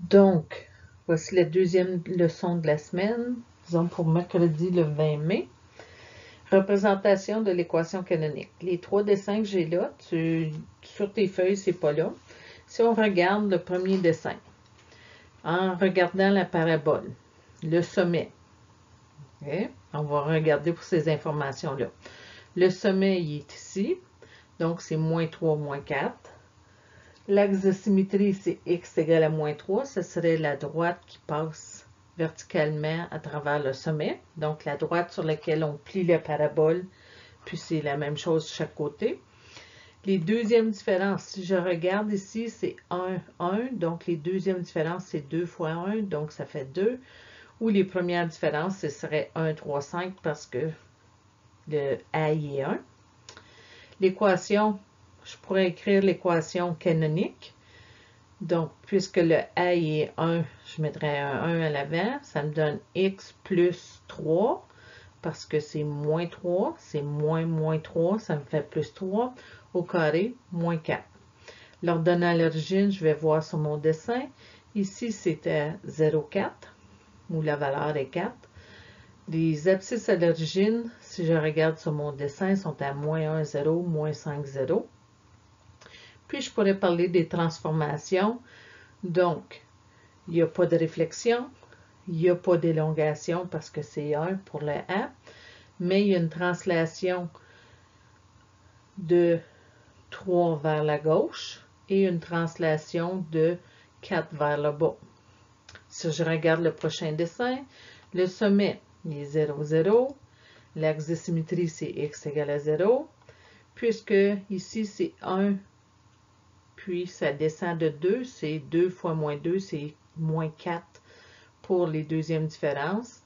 Donc, voici la deuxième leçon de la semaine, disons pour mercredi le 20 mai. Représentation de l'équation canonique. Les trois dessins que j'ai là, sur tes feuilles, c'est pas là. Si on regarde le premier dessin, en regardant la parabole, le sommet, okay? On va regarder pour ces informations-là. Le sommet, il est ici, donc c'est moins 3, moins 4. L'axe de symétrie, c'est x égale à moins 3. Ce serait la droite qui passe verticalement à travers le sommet. Donc, la droite sur laquelle on plie la parabole, puis c'est la même chose de chaque côté. Les deuxièmes différences, si je regarde ici, c'est 1, 1. Donc, les deuxièmes différences, c'est 2 fois 1, donc ça fait 2. Ou les premières différences, ce serait 1, 3, 5 parce que le A est 1. L'équation, je pourrais écrire l'équation canonique. Donc, puisque le A est 1, je mettrais un 1 à l'avant. Ça me donne x plus 3, parce que c'est moins 3. C'est moins 3, ça me fait plus 3 au carré, moins 4. L'ordonnant à l'origine, je vais voir sur mon dessin. Ici, c'était 0,4, où la valeur est 4. Les abscisses à l'origine, si je regarde sur mon dessin, sont à moins 1, 0, moins 5, 0. Puis, je pourrais parler des transformations. Donc, il n'y a pas de réflexion, il n'y a pas d'élongation parce que c'est 1 pour le A, mais il y a une translation de 3 vers la gauche et une translation de 4 vers le bas. Si je regarde le prochain dessin, le sommet il est 0, 0. L'axe de symétrie, c'est x égale à 0. Puisque ici, c'est 1, puis ça descend de 2, c'est 2 fois moins 2, c'est moins 4 pour les deuxièmes différences,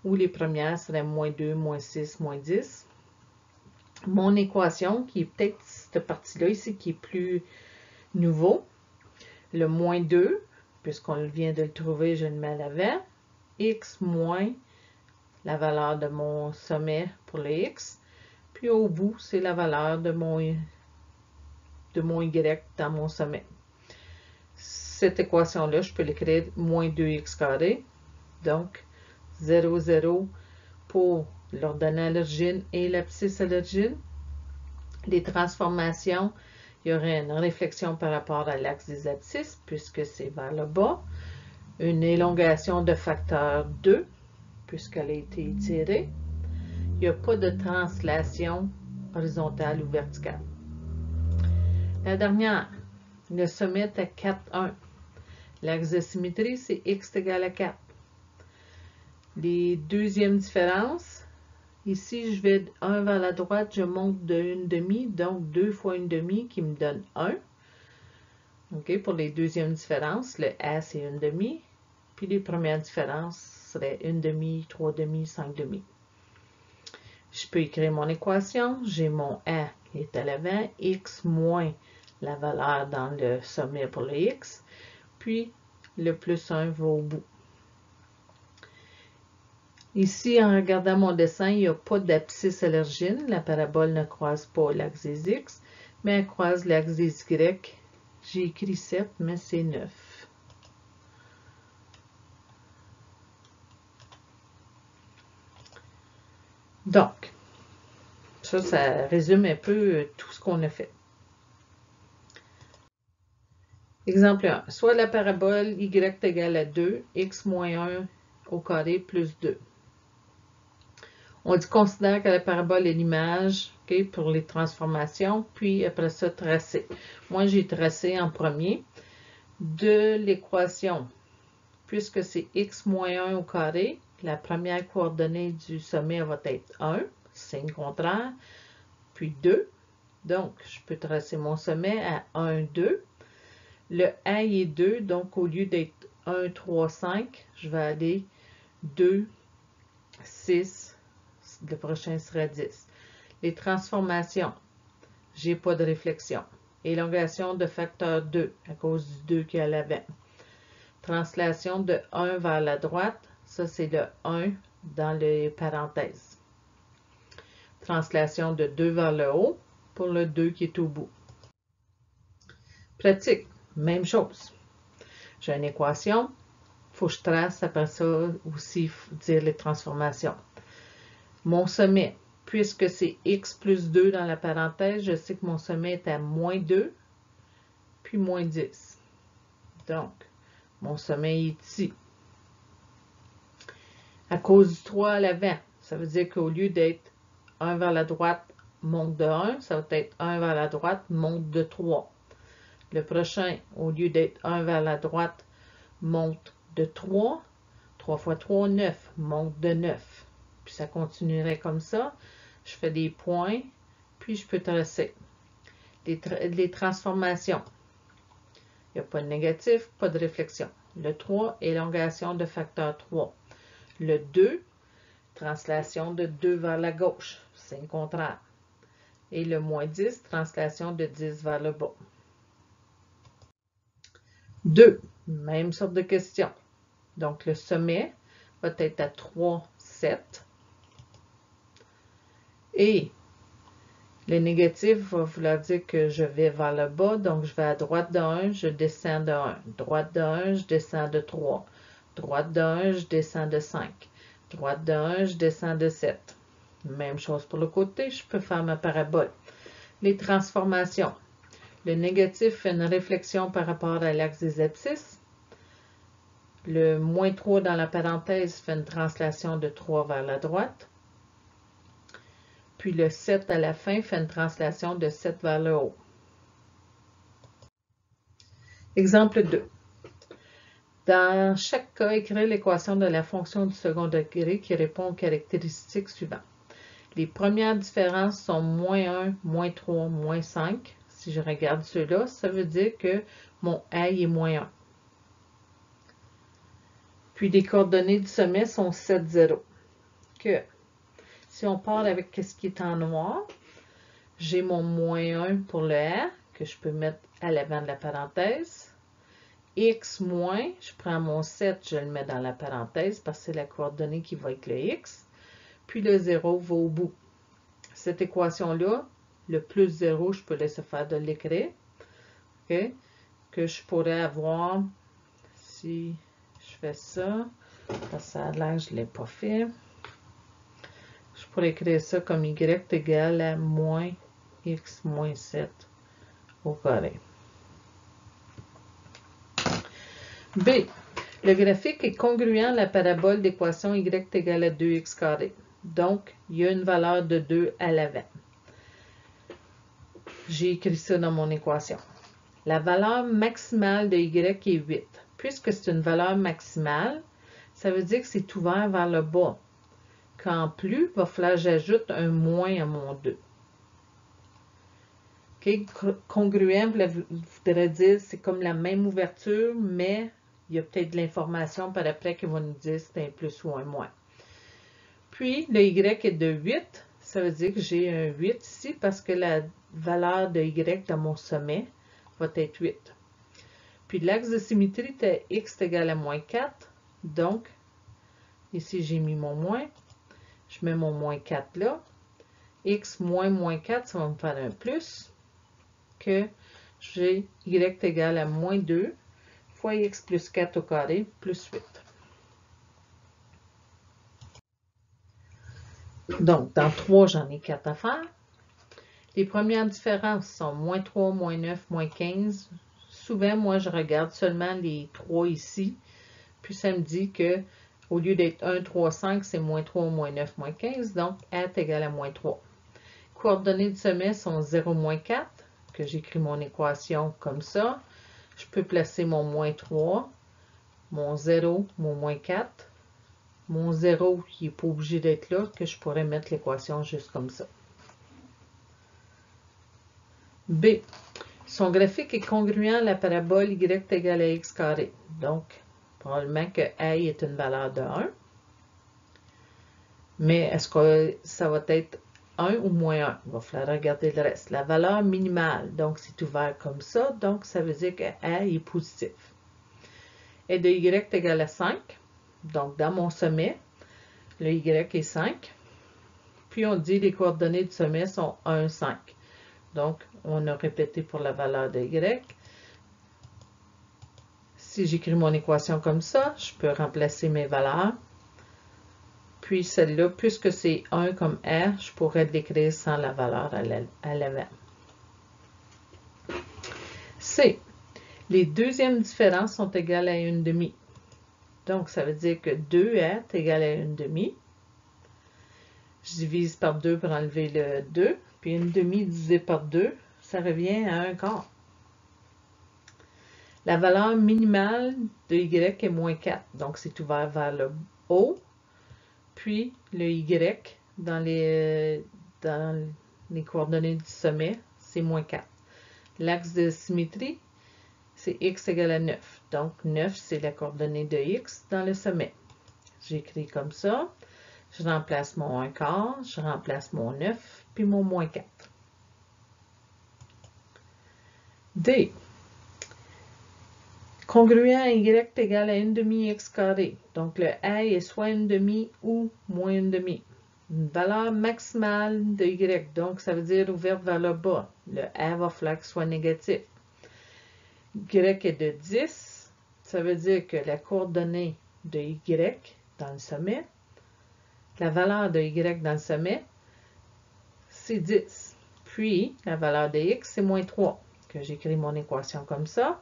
ou les premières seraient moins 2, moins 6, moins 10. Mon équation, qui est peut-être cette partie-là ici, qui est plus nouveau, le moins 2, puisqu'on vient de le trouver, je le mets à l'avant, x moins la valeur de mon sommet pour le x, puis au bout, c'est la valeur de mon y dans mon sommet. Cette équation-là, je peux l'écrire moins 2x carré, donc 0, 0 pour l'ordonnant à l'origine et l'abscisse à l'origine. Les transformations, il y aurait une réflexion par rapport à l'axe des abscisses, puisque c'est vers le bas. Une élongation de facteur 2, puisqu'elle a été étirée. Il n'y a pas de translation horizontale ou verticale. La dernière, le sommet est à 4, 1. L'axe de symétrie, c'est x égale à 4. Les deuxièmes différences, ici, je vais 1 vers la droite, je monte de 1/2, donc 2 fois 1/2 qui me donne 1. OK, pour les deuxièmes différences, le A, c'est 1/2. Puis les premières différences seraient 1/2, 3/2, 5/2. Je peux écrire mon équation. J'ai mon A qui est à l'avant, x moins la valeur dans le sommet pour le x, puis le plus 1 va au bout. Ici, en regardant mon dessin, il n'y a pas d'abscisse à l'origine. La parabole ne croise pas l'axe des x, mais elle croise l'axe des y. J'ai écrit 7, mais c'est 9. Donc, ça résume un peu tout ce qu'on a fait. Exemple 1. Soit la parabole y est égale à 2, x moins 1 au carré plus 2. On dit considère que la parabole est l'image, okay, pour les transformations, puis après ça, tracer. Moi, j'ai tracé en premier de l'équation. Puisque c'est x moins 1 au carré, la première coordonnée du sommet va être 1, signe contraire, puis 2. Donc, je peux tracer mon sommet à 1, 2. Le A est 2, donc au lieu d'être 1, 3, 5, je vais aller 2, 6, le prochain sera 10. Les transformations, j'ai pas de réflexion. Élongation de facteur 2, à cause du 2 qui est à l'avant. Translation de 1 vers la droite, ça c'est le 1 dans les parenthèses. Translation de 2 vers le haut pour le 2 qui est au bout. Pratique, même chose. J'ai une équation. Il faut que je trace après ça aussi dire les transformations. Mon sommet, puisque c'est x plus 2 dans la parenthèse, je sais que mon sommet est à moins 2, puis moins 10. Donc, mon sommet est ici. À cause du 3 à l'avant, ça veut dire qu'au lieu d'être 1 vers la droite, monte de 1, ça va être 1 vers la droite, monte de 3. Le prochain, au lieu d'être 1 vers la droite, monte de 3. 3 fois 3, 9, monte de 9. Puis ça continuerait comme ça. Je fais des points, puis je peux tracer. Les transformations. Il n'y a pas de négatif, pas de réflexion. Le 3, élongation de facteur 3. Le 2, translation de 2 vers la gauche. C'est le contraire. Et le moins 10, translation de 10 vers le bas. 2, même sorte de question. Donc, le sommet va être à 3, 7. Et le négatif va vouloir dire que je vais vers le bas. Donc, je vais à droite de 1, je descends de 1. Droite de 1, je descends de 3. Droite de 1, je descends de 5. Droite de 1, je descends de 7. Même chose pour le côté, je peux faire ma parabole. Les transformations. Le négatif fait une réflexion par rapport à l'axe des abscisses. Le moins 3 dans la parenthèse fait une translation de 3 vers la droite. Puis le 7 à la fin fait une translation de 7 vers le haut. Exemple 2. Dans chaque cas, écrire l'équation de la fonction du second degré qui répond aux caractéristiques suivantes. Les premières différences sont moins 1, moins 3, moins 5. Si je regarde ceux-là, ça veut dire que mon A est moins 1. Puis les coordonnées du sommet sont 7, 0. Si on part avec ce qui est en noir, j'ai mon moins 1 pour le R, que je peux mettre à l'avant de la parenthèse. X moins, je prends mon 7, je le mets dans la parenthèse parce que c'est la coordonnée qui va avec le X. Puis le 0 va au bout. Cette équation-là, le plus 0, je peux laisser faire de l'écrire. Okay? Que je pourrais avoir, si je fais ça, parce que ça a l'air que je ne l'ai pas fait. Je pourrais écrire ça comme y égale à moins x moins 7 au carré. B. Le graphique est congruent à la parabole d'équation y égale à 2x carré. Donc, il y a une valeur de 2 à l'avant. J'ai écrit ça dans mon équation. La valeur maximale de y est 8. Puisque c'est une valeur maximale, ça veut dire que c'est ouvert vers le bas. Qu'en plus, il va falloir que j'ajoute un moins à mon 2. Okay? Congruent voudrait dire c'est comme la même ouverture, mais il y a peut-être de l'information par après qui va nous dire si c'est un plus ou un moins. Puis, le y est de 8. Ça veut dire que j'ai un 8 ici parce que la valeur de y dans mon sommet va être 8. Puis, l'axe de symétrie était x égale à moins 4. Donc, ici, j'ai mis mon moins. Je mets mon moins 4 là. X moins moins 4, ça va me faire un plus. Que j'ai y égale à moins 2 fois x plus 4 au carré plus 8. Donc, dans 3, j'en ai 4 à faire. Les premières différences sont moins 3, moins 9, moins 15. Souvent, moi, je regarde seulement les 3 ici. Puis, ça me dit que au lieu d'être 1, 3, 5, c'est moins 3, moins 9, moins 15. Donc, A est égal à moins 3. Coordonnées du sommet sont 0, moins 4, que j'écris mon équation comme ça. Je peux placer mon moins 3, mon 0, mon moins 4. Mon 0 qui n'est pas obligé d'être là, que je pourrais mettre l'équation juste comme ça. B. Son graphique est congruent à la parabole y égale à x carré. Donc, probablement que A est une valeur de 1. Mais est-ce que ça va être 1 ou moins 1? Il va falloir regarder le reste. La valeur minimale, donc c'est ouvert comme ça, donc ça veut dire que A est positif. Et de y égale à 5. Donc, dans mon sommet, le y est 5. Puis, on dit les coordonnées du sommet sont 1, 5. Donc, on a répété pour la valeur de y. Si j'écris mon équation comme ça, je peux remplacer mes valeurs. Puis celle-là, puisque c'est 1 comme R, je pourrais l'écrire sans la valeur à l'avant. C. Les deuxièmes différences sont égales à 1/2. Donc, ça veut dire que 2R est égal à 1/2. Je divise par 2 pour enlever le 2. Puis 1/2 divisé par 2, ça revient à 1/4. La valeur minimale de Y est moins 4. Donc, c'est ouvert vers le haut. Puis, le Y dans les coordonnées du sommet, c'est moins 4. L'axe de symétrie, c'est x égale à 9. Donc, 9, c'est la coordonnée de x dans le sommet. J'écris comme ça. Je remplace mon 1/4, je remplace mon 9, puis mon moins 4. D. Congruent à y est égal à 1/2 x carré. Donc, le a est soit 1/2 ou moins 1/2. Une valeur maximale de y, donc ça veut dire ouverte vers le bas. Le a va falloir qu'il soit négatif. Y est de 10, ça veut dire que la coordonnée de y dans le sommet, la valeur de y dans le sommet, c'est 10. Puis, la valeur de x, c'est moins 3. Que j'écris mon équation comme ça.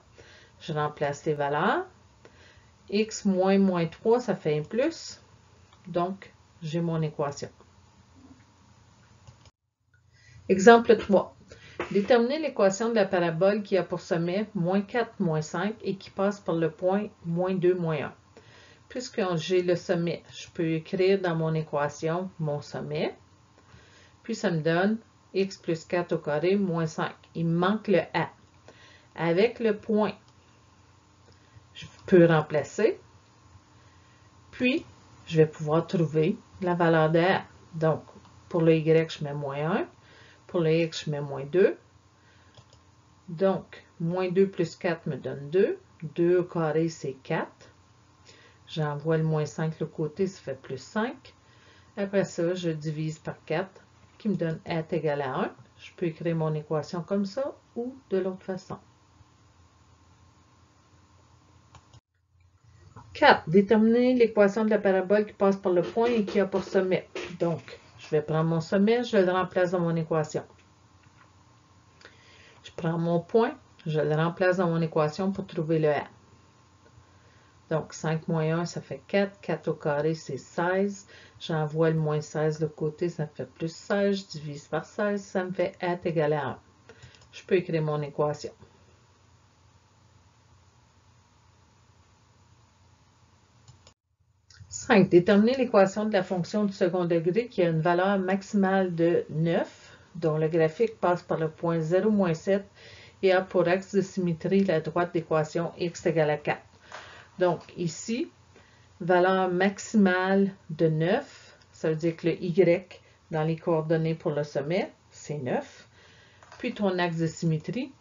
Je remplace les valeurs. X moins moins 3, ça fait un plus. Donc, j'ai mon équation. Exemple 3. Déterminez l'équation de la parabole qui a pour sommet moins 4, moins 5 et qui passe par le point moins 2, moins 1. Puisque j'ai le sommet, je peux écrire dans mon équation mon sommet. Puis ça me donne x plus 4 au carré moins 5. Il me manque le a. Avec le point, je peux remplacer. Puis, je vais pouvoir trouver la valeur de a. Donc, pour le y, je mets moins 1. Pour le x, je mets moins 2. Donc, moins 2 plus 4 me donne 2. 2 au carré, c'est 4. J'envoie le moins 5 de l'autre côté, ça fait plus 5. Après ça, je divise par 4, qui me donne a est égal à 1. Je peux écrire mon équation comme ça ou de l'autre façon. 4. Déterminer l'équation de la parabole qui passe par le point et qui a pour sommet. Donc, je vais prendre mon sommet, je le remplace dans mon équation. Je prends mon point, je le remplace dans mon équation pour trouver le a. Donc, 5 moins 1, ça fait 4. 4 au carré, c'est 16. J'envoie le moins 16 de l'autre côté, ça me fait plus 16. Je divise par 16, ça me fait a est égal à 1. Je peux écrire mon équation. 5. Déterminer l'équation de la fonction du second degré qui a une valeur maximale de 9, dont le graphique passe par le point 0, moins 7 et a pour axe de symétrie la droite d'équation x égale à 4. Donc, ici, valeur maximale de 9, ça veut dire que le y dans les coordonnées pour le sommet, c'est 9. Puis ton axe de symétrie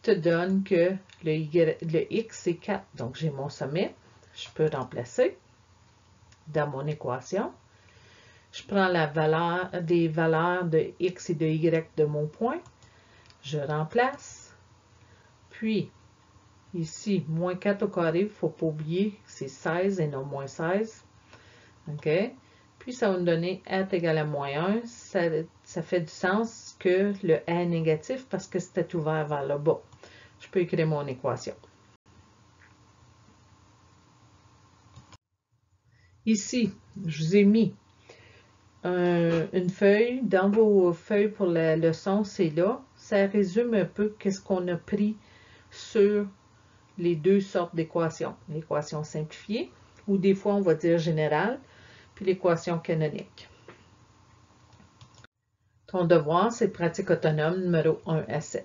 te donne que le x, c'est 4. Donc, j'ai mon sommet. Je peux remplacer dans mon équation. Je prends des valeurs de x et de y de mon point. Je remplace. Puis, ici, moins 4 au carré, il ne faut pas oublier, c'est 16 et non moins 16. OK? Puis, ça va me donner a est égal à moins 1. Ça fait du sens que le a est négatif parce que c'était ouvert vers le bas. Je peux écrire mon équation. Ici, je vous ai mis une feuille. Dans vos feuilles pour la leçon, c'est là. Ça résume un peu qu'est-ce qu'on a pris sur les deux sortes d'équations. L'équation simplifiée, ou des fois on va dire générale, puis l'équation canonique. Ton devoir, c'est pratique autonome numéro 1 à 7.